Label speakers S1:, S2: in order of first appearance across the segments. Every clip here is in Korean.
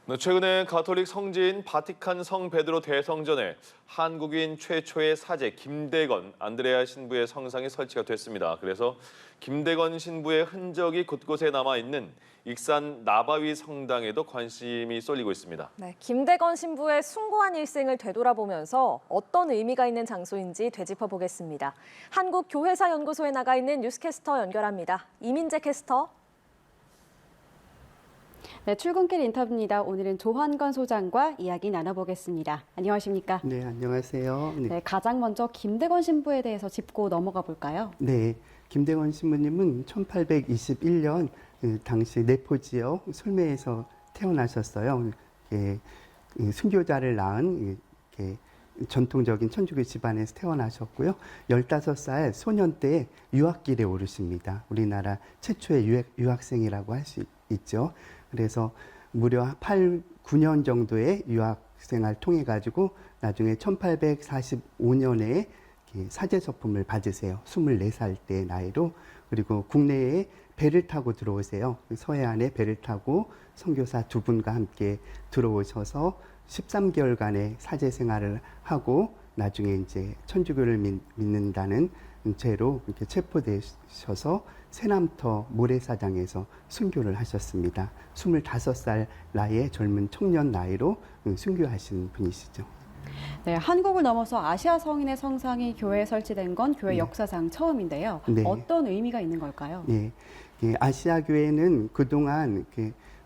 S1: 네, 최근에 가톨릭 성지인 바티칸 성 베드로 대성전에 한국인 최초의 사제 김대건 안드레아 신부의 성상이 설치가 됐습니다. 그래서 김대건 신부의 흔적이 곳곳에 남아있는 익산 나바위 성당에도 관심이 쏠리고 있습니다.
S2: 네, 김대건 신부의 숭고한 일생을 되돌아보면서 어떤 의미가 있는 장소인지 되짚어 보겠습니다. 한국교회사연구소에 나가 있는 뉴스캐스터 연결합니다. 이민재 캐스터.
S3: 네, 출근길 인터뷰입니다. 오늘은 조환건 소장과 이야기 나눠보겠습니다. 안녕하십니까?
S4: 네, 안녕하세요.
S3: 네, 가장 먼저 김대건 신부에 대해서 짚고 넘어가 볼까요?
S4: 네, 김대건 신부님은 1821년 당시 내포 지역 솔매에서 태어나셨어요. 순교자를 낳은 전통적인 천주교 집안에서 태어나셨고요. 15살 소년 때 유학길에 오르십니다. 우리나라 최초의 유학생이라고 할 수 있죠. 그래서 무려 9년 정도의 유학생활을 통해 가지고 나중에 1845년에 사제 서품을 받으세요. 24살 때 나이로. 그리고 국내에 배를 타고 들어오세요. 서해안에 배를 타고 선교사 2분과 함께 들어오셔서 13개월간의 사제 생활을 하고 나중에 이제 천주교를 믿는다는 죄로 이렇게 체포되셔서 새남터 모래사장에서 순교를 하셨습니다. 25살 나이의 젊은 청년 나이로 순교하신 분이시죠.
S3: 네, 한국을 넘어서 아시아 성인의 성상이 교회에 설치된 건 교회 역사상 처음인데요.
S4: 네.
S3: 어떤 의미가 있는 걸까요?
S4: 네, 아시아 교회는 그동안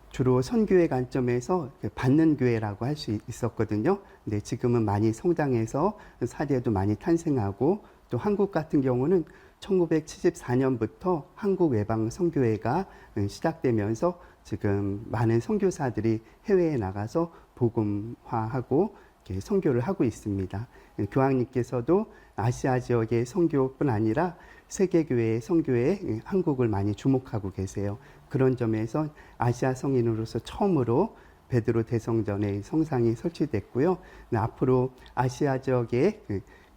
S4: 주로 선교의 관점에서 받는 교회라고 할 수 있었거든요. 근데 지금은 많이 성장해서 사제도 많이 탄생하고 또 한국 같은 경우는 1974년부터 한국 외방 선교회가 시작되면서 지금 많은 선교사들이 해외에 나가서 복음화하고 선교를 하고 있습니다. 교황님께서도 아시아 지역의 선교뿐 아니라 세계교회의 선교에 한국을 많이 주목하고 계세요. 그런 점에서 아시아 성인으로서 처음으로 베드로 대성전의 성상이 설치됐고요. 앞으로 아시아 지역의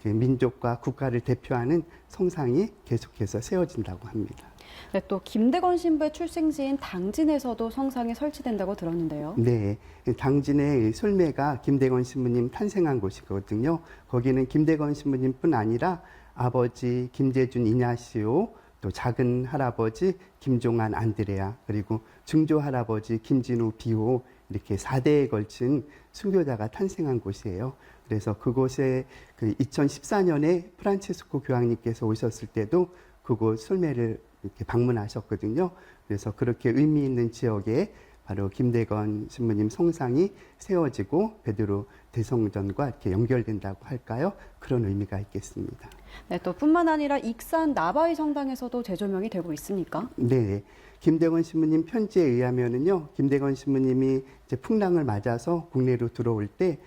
S4: 민족과 국가를 대표하는 성상이 계속해서 세워진다고 합니다.
S3: 네, 또 김대건 신부의 출생지인 당진에서도 성상이 설치된다고 들었는데요.
S4: 네, 당진의 솔매가 김대건 신부님 탄생한 곳이거든요. 거기는 김대건 신부님뿐 아니라 아버지 김재준 이냐시오, 또 작은 할아버지 김종환 안드레아, 그리고 증조 할아버지 김진우 비호 이렇게 4대에 걸친 순교자가 탄생한 곳이에요. 그래서 그곳에 2014년에 프란치스코 교황님께서 오셨을 때도 그곳 솔매를 이렇게 방문하셨거든요. 그래서 그렇게 의미 있는 지역에 바로 김대건 신부님 성상이 세워지고 베드로 대성전과 이렇게 연결된다고 할까요? 그런 의미가 있겠습니다.
S3: 네, 또 뿐만 아니라 익산 나바위 성당에서도 재조명이 되고 있습니까?
S4: 네. 김대건 신부님 편지에 의하면은요, 김대건 신부님이 이제 풍랑을 맞아서 국내로 들어올 때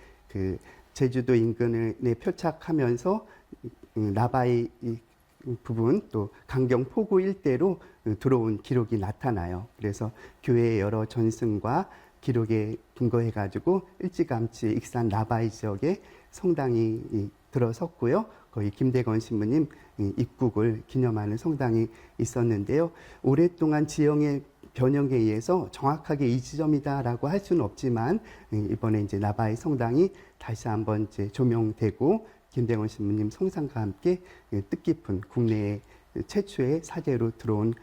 S4: 제주도 인근에 표착하면서 나바위 부분 또 강경 포구 일대로 들어온 기록이 나타나요. 그래서 교회의 여러 전승과 기록에 근거해 가지고 일찌감치 익산 나바위 지역에 성당이 들어섰고요. 거기 김대건 신부님 입국을 기념하는 성당이 있었는데요. 오랫동안 지형의 변형에 의해서 정확하게 이 지점이다라고 할 수는 없지만 이번에 이제 나바위 성당이 다시 한번 이제 조명되고 김대건 신부님 성상과 함께 뜻깊은 국내의 최초의 사제로 들어온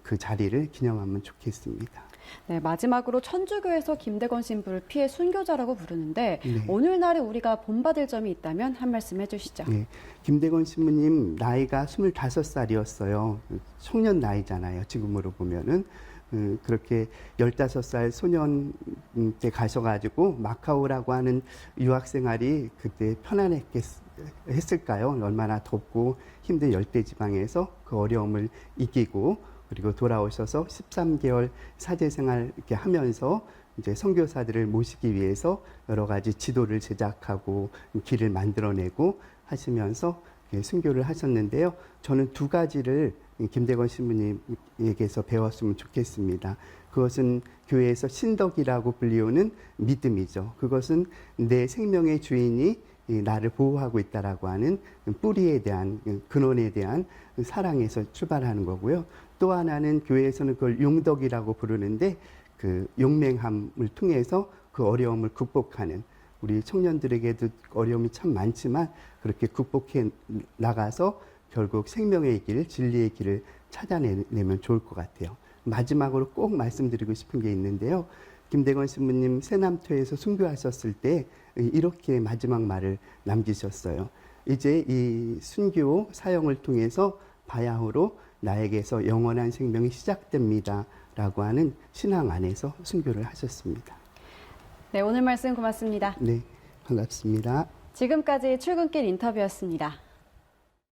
S4: 그 자리를 기념하면 좋겠습니다.
S3: 네, 마지막으로 천주교에서 김대건 신부를 피해 순교자라고 부르는데
S4: 네.
S3: 오늘날에 우리가 본받을 점이 있다면 한 말씀 해주시죠.
S4: 네, 김대건 신부님 나이가 25살이었어요. 청년 나이잖아요. 지금으로 보면은. 그렇게 15살 소년 때 가셔가지고 마카오라고 하는 유학생활이 그때 편안했을까요? 얼마나 덥고 힘든 열대지방에서 그 어려움을 이기고 그리고 돌아오셔서 13개월 사제생활 이렇게 하면서 이제 선교사들을 모시기 위해서 여러 가지 지도를 제작하고 길을 만들어내고 하시면서 순교를 하셨는데요. 저는 두 가지를 김대건 신부님에게서 배웠으면 좋겠습니다. 그것은 교회에서 신덕이라고 불리우는 믿음이죠. 그것은 내 생명의 주인이 나를 보호하고 있다라고 하는 뿌리에 대한 근원에 대한 사랑에서 출발하는 거고요. 또 하나는 교회에서는 그걸 용덕이라고 부르는데 그 용맹함을 통해서 그 어려움을 극복하는 우리 청년들에게도 어려움이 참 많지만 그렇게 극복해 나가서 결국 생명의 길, 진리의 길을 찾아내면 좋을 것 같아요. 마지막으로 꼭 말씀드리고 싶은 게 있는데요. 김대건 신부님 새남토에서 순교하셨을 때 이렇게 마지막 말을 남기셨어요. 이제 이 순교 사역을 통해서 바야흐로 나에게서 영원한 생명이 시작됩니다. 라고 하는 신앙 안에서 순교를 하셨습니다.
S3: 네, 오늘 말씀 고맙습니다.
S4: 네, 반갑습니다.
S3: 지금까지 출근길 인터뷰였습니다.